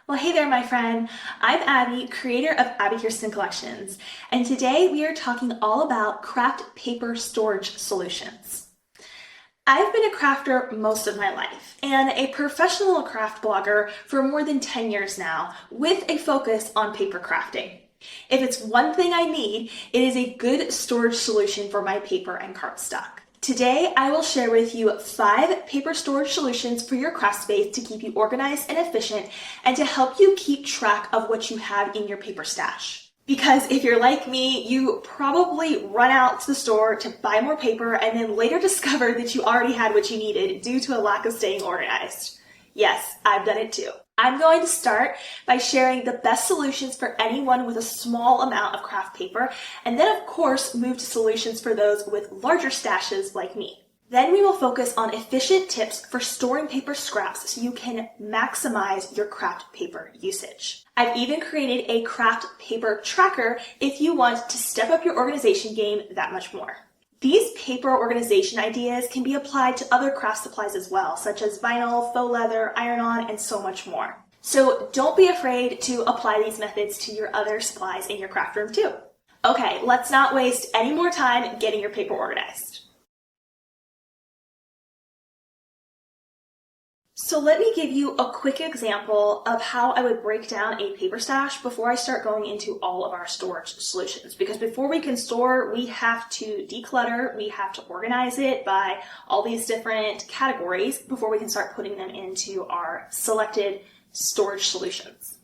Well, hey there, my friend. I'm Abby, creator of Abbi Kirsten Collections, and today we are talking all about craft paper storage solutions. I've been a crafter most of my life and a professional craft blogger for more than 10 years now with a focus on paper crafting. If it's one thing I need, it is a good storage solution for my paper and cardstock. Today, I will share with you 5 paper storage solutions for your craft space to keep you organized and efficient and to help you keep track of what you have in your paper stash. Because if you're like me, you probably run out to the store to buy more paper and then later discover that you already had what you needed due to a lack of staying organized. Yes, I've done it too. I'm going to start by sharing the best solutions for anyone with a small amount of craft paper, and then of course move to solutions for those with larger stashes like me. Then we will focus on efficient tips for storing paper scraps so you can maximize your craft paper usage. I've even created a craft paper tracker if you want to step up your organization game that much more. These paper organization ideas can be applied to other craft supplies as well, such as vinyl, faux leather, iron-on, and so much more. So don't be afraid to apply these methods to your other supplies in your craft room too. Okay, let's not waste any more time getting your paper organized. So let me give you a quick example of how I would break down a paper stash before I start going into all of our storage solutions. Because before we can store, we have to declutter, we have to organize it by all these different categories before we can start putting them into our selected storage solutions.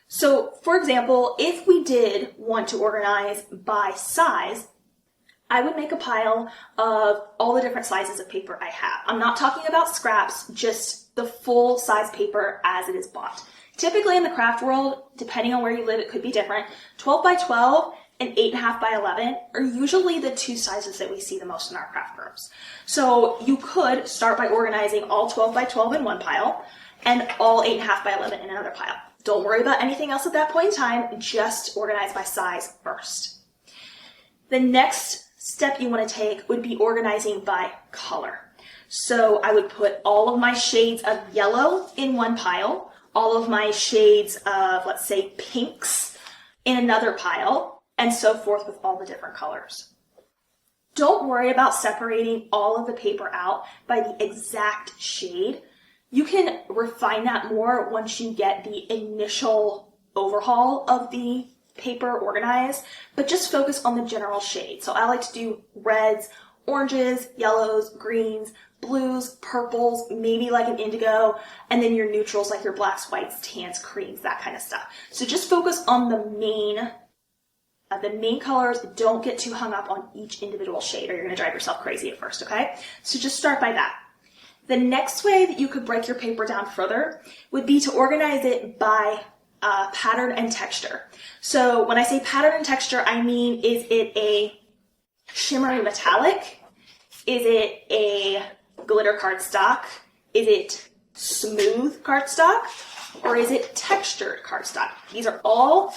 So for example, if we did want to organize by size, I would make a pile of all the different sizes of paper I have. I'm not talking about scraps, just the full size paper as it is bought. Typically in the craft world, depending on where you live, it could be different. 12 by 12 and 8.5 by 11 are usually the two sizes that we see the most in our craft rooms. So you could start by organizing all 12 by 12 in one pile and all 8.5 by 11 in another pile. Don't worry about anything else at that point in time, just organize by size first. The next step you want to take would be organizing by color. So I would put all of my shades of yellow in one pile, all of my shades of, let's say, pinks in another pile, and so forth with all the different colors. Don't worry about separating all of the paper out by the exact shade. You can refine that more once you get the initial overhaul of the paper organized, but just focus on the general shade. So I like to do reds, oranges, yellows, greens, blues, purples, maybe like an indigo, and then your neutrals like your blacks, whites, tans, creams, that kind of stuff. So just focus on the main colors. Don't get too hung up on each individual shade or you're going to drive yourself crazy at first, okay? So just start by that. The next way that you could break your paper down further would be to organize it by pattern and texture. So when I say pattern and texture, I mean, is it a shimmery metallic? Is it a glitter cardstock? Is it smooth cardstock? Or is it textured cardstock? These are all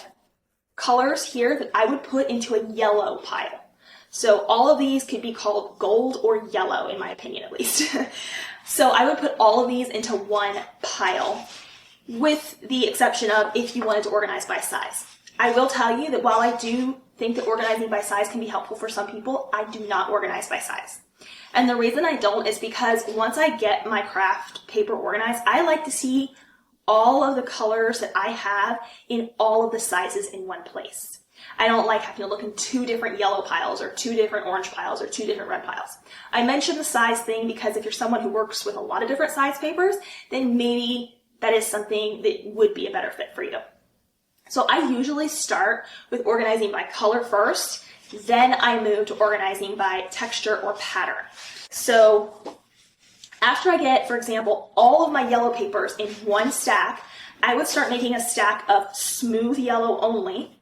colors here that I would put into a yellow pile. So all of these could be called gold or yellow, in my opinion at least. So I would put all of these into one pile, with the exception of if you wanted to organize by size. I will tell you that while I do think that organizing by size can be helpful for some people, I do not organize by size. And the reason I don't is because once I get my craft paper organized, I like to see all of the colors that I have in all of the sizes in one place. I don't like having to look in 2 different yellow piles or 2 different orange piles or 2 different red piles. I mentioned the size thing because if you're someone who works with a lot of different size papers, then maybe that is something that would be a better fit for you. So I usually start with organizing by color first, then I move to organizing by texture or pattern. So after I get, for example, all of my yellow papers in one stack, I would start making a stack of smooth yellow only.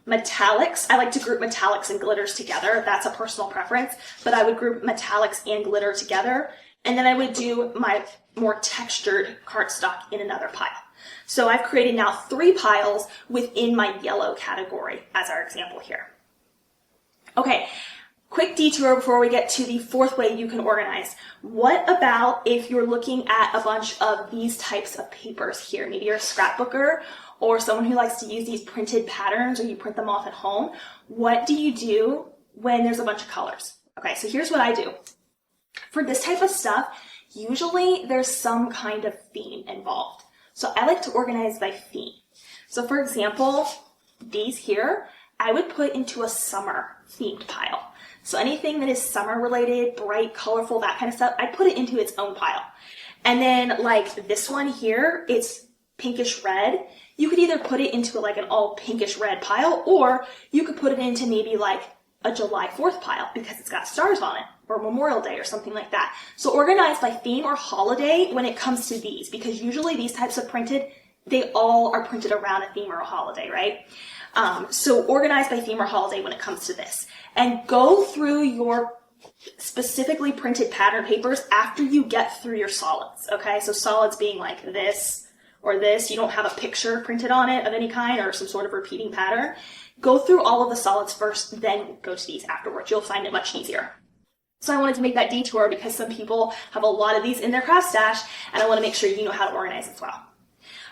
Metallics, I like to group metallics and glitters together. That's a personal preference, but I would group metallics and glitter together. And then I would do my more textured cardstock in another pile. So I've created now 3 piles within my yellow category as our example here. Okay, Quick detour before we get to the fourth way you can organize. What about if you're looking at a bunch of these types of papers here? Maybe you're a scrapbooker or someone who likes to use these printed patterns, or you print them off at home. What do you do when there's a bunch of colors? Okay, so here's what I do. For this type of stuff, usually there's some kind of theme involved. So I like to organize by theme. So for example, these here, I would put into a summer themed pile. So anything that is summer related, bright, colorful, that kind of stuff, I put it into its own pile. And then like this one here, it's pinkish red. You could either put it into like an all pinkish red pile, or you could put it into maybe like a July 4th pile because it's got stars on it, or Memorial Day or something like that. So organize by theme or holiday when it comes to these, because usually these types of printed, they all are printed around a theme or a holiday, right? So organize by theme or holiday when it comes to this. And go through your specifically printed pattern papers after you get through your solids, okay? So solids being like this or this, you don't have a picture printed on it of any kind or some sort of repeating pattern. Go through all of the solids first, then go to these afterwards. You'll find it much easier. So I wanted to make that detour because some people have a lot of these in their craft stash, and I want to make sure you know how to organize as well.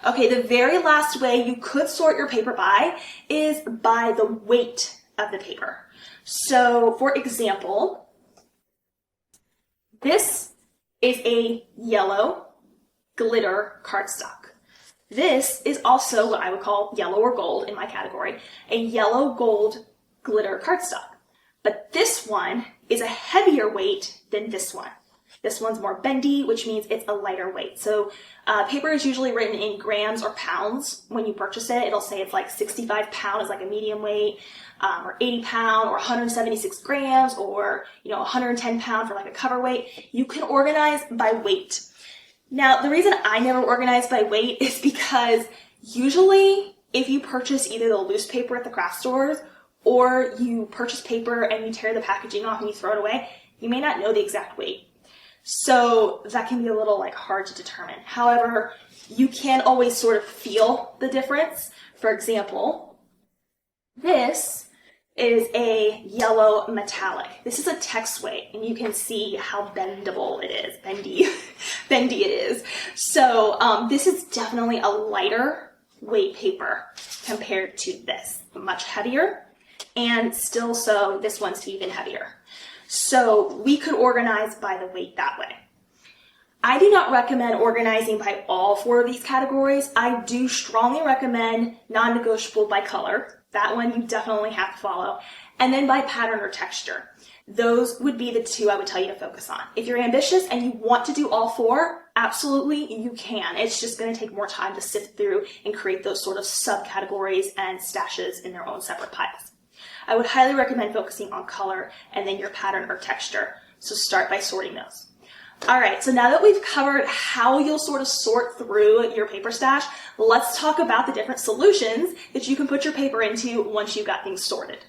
Okay, the very last way you could sort your paper by is by the weight of the paper. So, for example, this is a yellow glitter cardstock. This is also what I would call yellow or gold in my category, a yellow gold glitter cardstock. But this one is a heavier weight than this one. This one's more bendy, which means it's a lighter weight. So paper is usually written in grams or pounds. When you purchase it, it'll say it's like 65 pound is like a medium weight, or 80 pound, or 176 grams, or 110 pound for like a cover weight. You can organize by weight. Now, the reason I never organize by weight is because usually if you purchase either the loose paper at the craft stores, or you purchase paper and you tear the packaging off and you throw it away, you may not know the exact weight. So that can be a little hard to determine. However, you can always sort of feel the difference. For example, this is a yellow metallic. This is a text weight, and you can see how bendable it is, bendy it is. So this is definitely a lighter weight paper compared to this, much heavier, and still so this one's even heavier. So we could organize by the weight that way. I do not recommend organizing by all four of these categories. I do strongly recommend non-negotiable by color. That one you definitely have to follow. And then by pattern or texture. Those would be the two I would tell you to focus on. If you're ambitious and you want to do all four, absolutely you can. It's just going to take more time to sift through and create those sort of subcategories and stashes in their own separate piles. I would highly recommend focusing on color and then your pattern or texture. So start by sorting those. All right, so now that we've covered how you'll sort of sort through your paper stash, let's talk about the different solutions that you can put your paper into once you've got things sorted.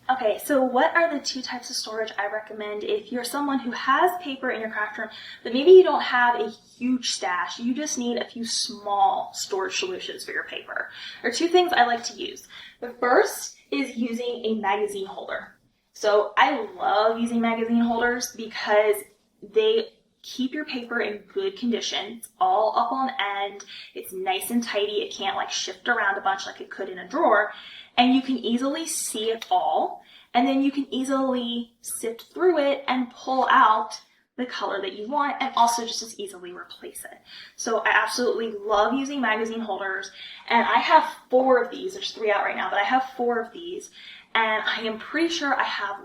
Okay, so what are the two types of storage I recommend if you're someone who has paper in your craft room, but maybe you don't have a huge stash, you just need a few small storage solutions for your paper? There are two things I like to use. The first is using a magazine holder. So I love using magazine holders because they keep your paper in good condition. It's all up on end. It's nice and tidy. It can't shift around a bunch like it could in a drawer. And you can easily see it all. And then you can easily sift through it and pull out the color that you want, and also just as easily replace it. So I absolutely love using magazine holders. And I have 4 of these. There's 3 out right now, but I have 4 of these. And I am pretty sure I have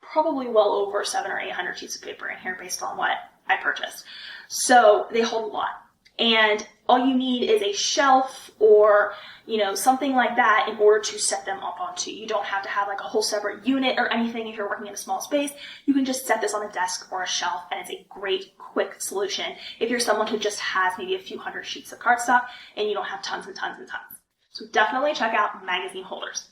probably well over 700 or 800 sheets of paper in here based on what I purchased. So they hold a lot. And all you need is a shelf or, something like that in order to set them up onto. You don't have to have a whole separate unit or anything if you're working in a small space. You can just set this on a desk or a shelf, and it's a great, quick solution if you're someone who just has maybe a few hundred sheets of cardstock and you don't have tons and tons and tons. So definitely check out magazine holders.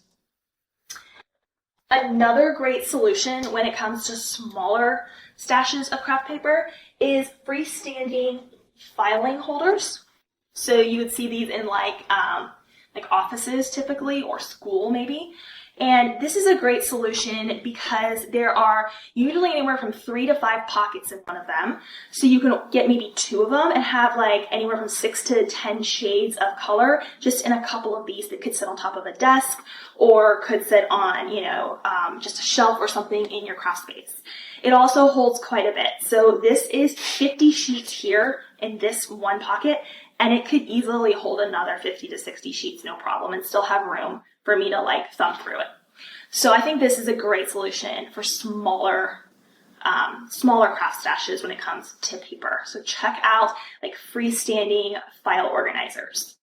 Another great solution when it comes to smaller stashes of craft paper is freestanding filing holders. So you would see these in like offices typically, or school maybe. And this is a great solution because there are usually anywhere from 3 to 5 pockets in one of them. So you can get maybe 2 of them and have like anywhere from 6 to 10 shades of color just in a couple of these that could sit on top of a desk or could sit on, just a shelf or something in your craft space. It also holds quite a bit. So this is 50 sheets here in this one pocket, and it could easily hold another 50 to 60 sheets, no problem, and still have room for me to like thumb through it. So I think this is a great solution for smaller craft stashes when it comes to paper. So check out like freestanding file organizers.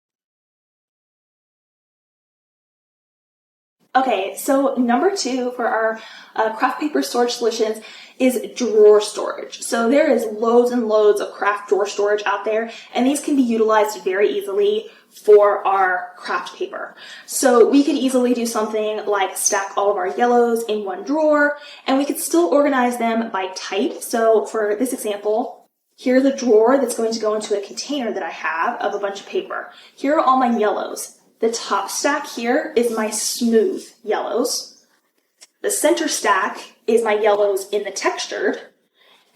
Okay, so number 2 for our craft paper storage solutions is drawer storage. So there is loads and loads of craft drawer storage out there, and these can be utilized very easily for our craft paper. So we could easily do something like stack all of our yellows in one drawer, and we could still organize them by type. So for this example, here's a drawer that's going to go into a container that I have of a bunch of paper. Here are all my yellows. The top stack here is my smooth yellows. The center stack is my yellows in the textured.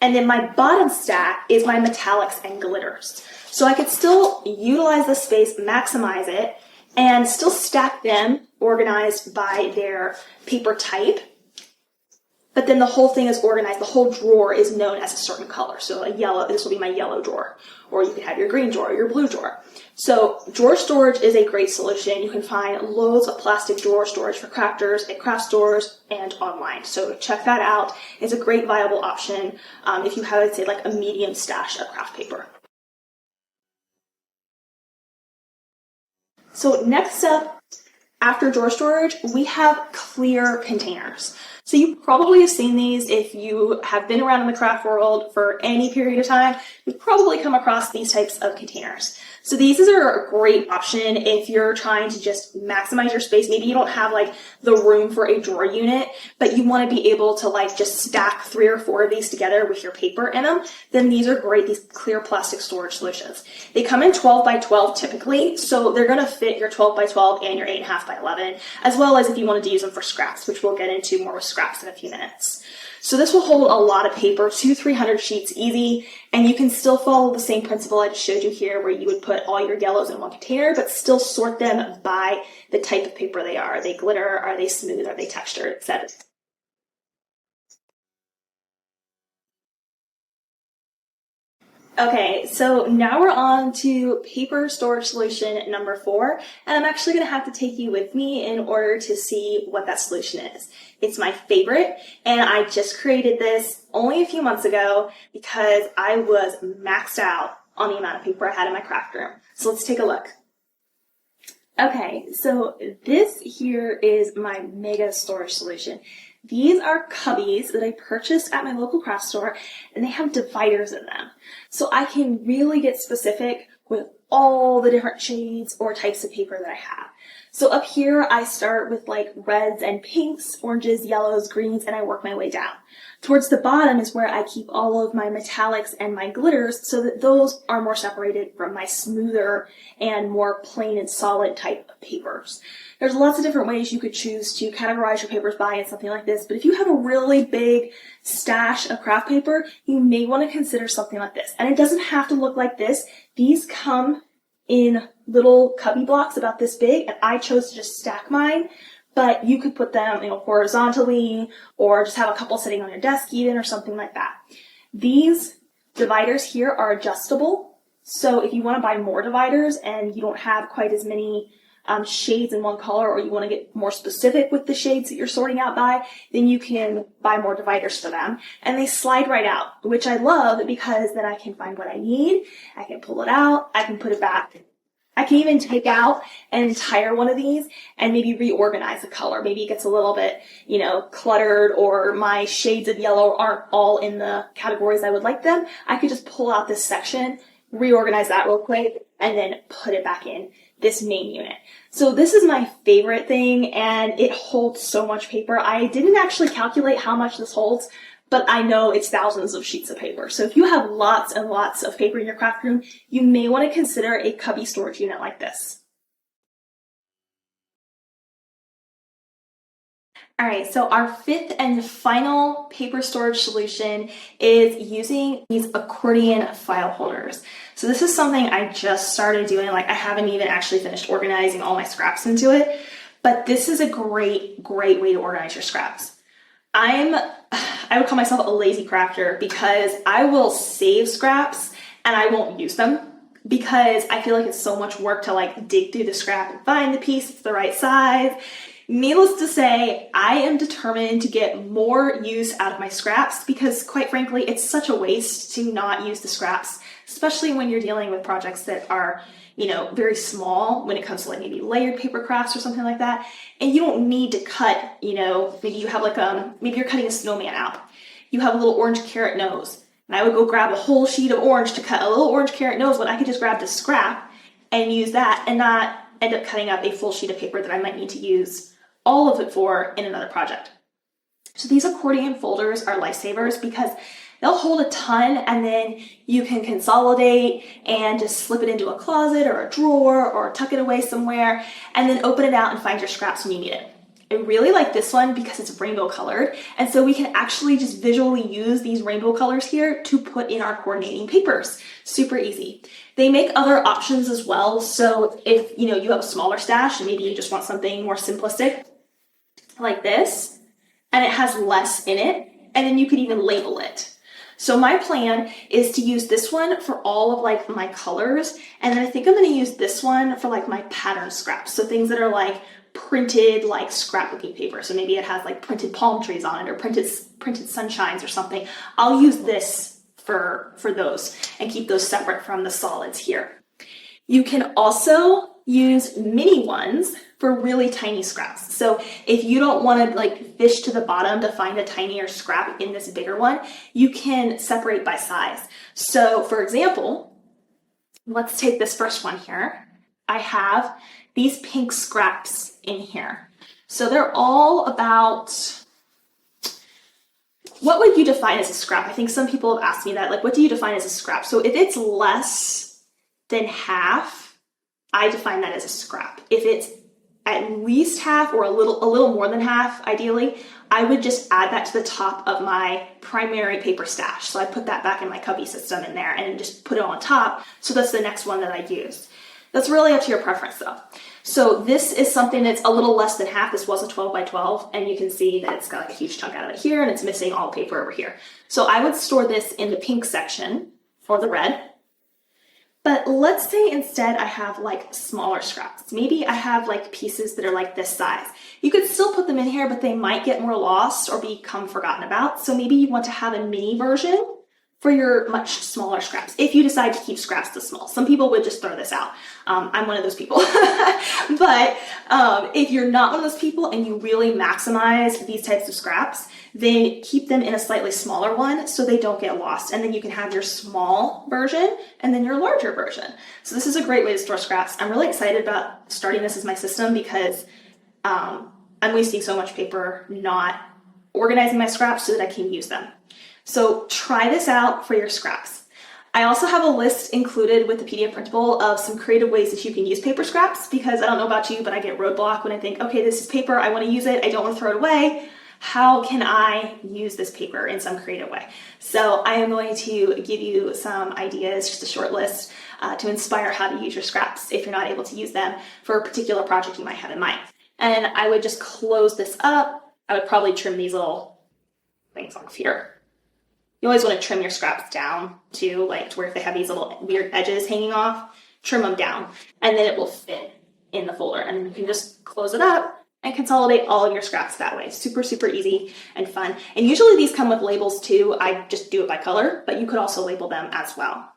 And then my bottom stack is my metallics and glitters. So I could still utilize the space, maximize it, and still stack them organized by their paper type. But then the whole thing is organized. The whole drawer is known as a certain color. So a yellow, this will be my yellow drawer. Or you could have your green drawer, your blue drawer. So drawer storage is a great solution. You can find loads of plastic drawer storage for crafters at craft stores and online. So check that out. It's a great viable option if you have, let's say, like a medium stash of craft paper. So next up, after drawer storage, we have clear containers. So you probably have seen these if you have been around in the craft world for any period of time. You've probably come across these types of containers. So these are a great option if you're trying to just maximize your space. Maybe you don't have like the room for a drawer unit, but you want to be able to like just stack 3 or 4 of these together with your paper in them. Then these are great, these clear plastic storage solutions. They come in 12 by 12 typically, so they're going to fit your 12 by 12 and your 8.5 by 11, as well as if you wanted to use them for scraps, which we'll get into more with scraps in a few minutes. So this will hold a lot of paper, 200-300 sheets easy, and you can still follow the same principle I just showed you here where you would put all your yellows in one container, but still sort them by the type of paper they are. Are they glitter? Are they smooth? Are they textured? Etc. Okay, so now we're on to paper storage solution number 4, and I'm actually going to have to take you with me in order to see what that solution is. It's my favorite, and I just created this only a few months ago because I was maxed out on the amount of paper I had in my craft room. So let's take a look. Okay, so this here is my mega storage solution. These are cubbies that I purchased at my local craft store, and they have dividers in them. So I can really get specific with all the different shades or types of paper that I have. So up here, I start with like reds and pinks, oranges, yellows, greens, and I work my way down. Towards the bottom is where I keep all of my metallics and my glitters so that those are more separated from my smoother and more plain and solid type of papers. There's lots of different ways you could choose to categorize your papers by in something like this, but if you have a really big stash of craft paper, you may want to consider something like this. And it doesn't have to look like this. These come in little cubby blocks about this big, and I chose to just stack mine, but you could put them, horizontally, or just have a couple sitting on your desk even, or something like that. These dividers here are adjustable, so if you want to buy more dividers and you don't have quite as many shades in one color, or you want to get more specific with the shades that you're sorting out by, then you can buy more dividers for them. And they slide right out, which I love because then I can find what I need, I can pull it out, I can put it back. I can even take out an entire one of these and maybe reorganize the color. Maybe it gets a little bit, cluttered, or my shades of yellow aren't all in the categories I would like them. I could just pull out this section, reorganize that real quick, and then put it back in this main unit. So this is my favorite thing, and it holds so much paper. I didn't actually calculate how much this holds, but I know it's thousands of sheets of paper. So if you have lots and lots of paper in your craft room, you may want to consider a cubby storage unit like this. All right, so our fifth and final paper storage solution is using these accordion file holders. So this is something I just started doing. Like, I haven't even actually finished organizing all my scraps into it, but this is a great way to organize your scraps. I would call myself a lazy crafter because I will save scraps and I won't use them because I feel like it's so much work to like dig through the scrap and find the piece that's the right size. Needless to say, I am determined to get more use out of my scraps because, quite frankly, it's such a waste to not use the scraps, especially when you're dealing with projects that are, you know, very small when it comes to like maybe layered paper crafts or something like that. And you don't need to cut, you know, maybe you have like maybe you're cutting a snowman out. You have a little orange carrot nose. And I would go grab a whole sheet of orange to cut a little orange carrot nose when I could just grab the scrap and use that and not end up cutting up a full sheet of paper that I might need to use all of it for in another project. So these accordion folders are lifesavers because they'll hold a ton and then you can consolidate and just slip it into a closet or a drawer or tuck it away somewhere and then open it out and find your scraps when you need it. I really like this one because it's rainbow colored, and so we can actually just visually use these rainbow colors here to put in our coordinating papers. Super easy. They make other options as well, so if you have a smaller stash and maybe you just want something more simplistic like this, and it has less in it, and then you could even label it. So my plan is to use this one for all of like my colors, and then I think I'm going to use this one for like my pattern scraps, so things that are like printed like scrapbooking paper. So maybe it has like printed palm trees on it or printed sunshines or something. I'll use this for those and keep those separate from the solids here. You can also use mini ones for really tiny scraps. So if you don't want to like fish to the bottom to find a tinier scrap in this bigger one, you can separate by size. So for example, let's take this first one here. I have these pink scraps in here. So they're all about, what would you define as a scrap? I think some people have asked me that, like, what do you define as a scrap? So if it's less than half, I define that as a scrap. If it's at least half or a little more than half, ideally, I would just add that to the top of my primary paper stash. So I put that back in my cubby system in there and just put it on top. So that's the next one that I use. That's really up to your preference though. So this is something that's a little less than half. This was a 12 by 12, and you can see that it's got like a huge chunk out of it here, and it's missing all the paper over here. So I would store this in the pink section for the red. But let's say instead I have like smaller scraps. Maybe I have like pieces that are like this size. You could still put them in here, but they might get more lost or become forgotten about. So maybe you want to have a mini version for your much smaller scraps, if you decide to keep scraps this small. Some people would just throw this out. I'm one of those people. But if you're not one of those people and you really maximize these types of scraps, then keep them in a slightly smaller one so they don't get lost. And then you can have your small version and then your larger version. So this is a great way to store scraps. I'm really excited about starting this as my system because I'm wasting so much paper not organizing my scraps so that I can use them. So try this out for your scraps. I also have a list included with the PDF printable of some creative ways that you can use paper scraps because I don't know about you, but I get roadblock when I think, okay, this is paper, I want to use it, I don't want to throw it away. How can I use this paper in some creative way? So I am going to give you some ideas, just a short list, to inspire how to use your scraps if you're not able to use them for a particular project you might have in mind. And I would just close this up. I would probably trim these little things off here. You always want to trim your scraps down too, like to where if they have these little weird edges hanging off, trim them down, and then it will fit in the folder. And you can just close it up and consolidate all of your scraps that way. Super, super easy and fun. And usually these come with labels too. I just do it by color, but you could also label them as well.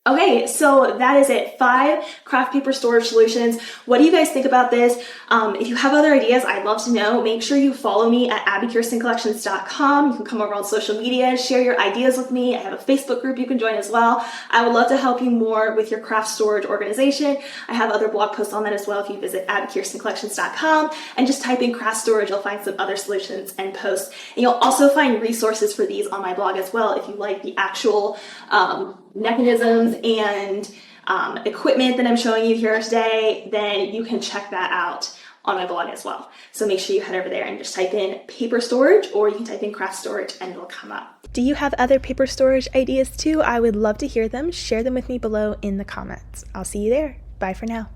Okay, so that is it. 5 craft paper storage solutions. What do you guys think about this? If you have other ideas, I'd love to know. Make sure you follow me at abbykirstencollections.com. You can come over on social media, share your ideas with me. I have a Facebook group you can join as well. I would love to help you more with your craft storage organization. I have other blog posts on that as well. If you visit abbykirstencollections.com and just type in craft storage, you'll find some other solutions and posts. And you'll also find resources for these on my blog as well if you like the actual mechanisms and equipment that I'm showing you here today, then you can check that out on my blog as well. So make sure you head over there and just type in paper storage, or you can type in craft storage and it'll come up. Do you have other paper storage ideas too? I would love to hear them. Share them with me below in the comments. I'll see you there. Bye for now.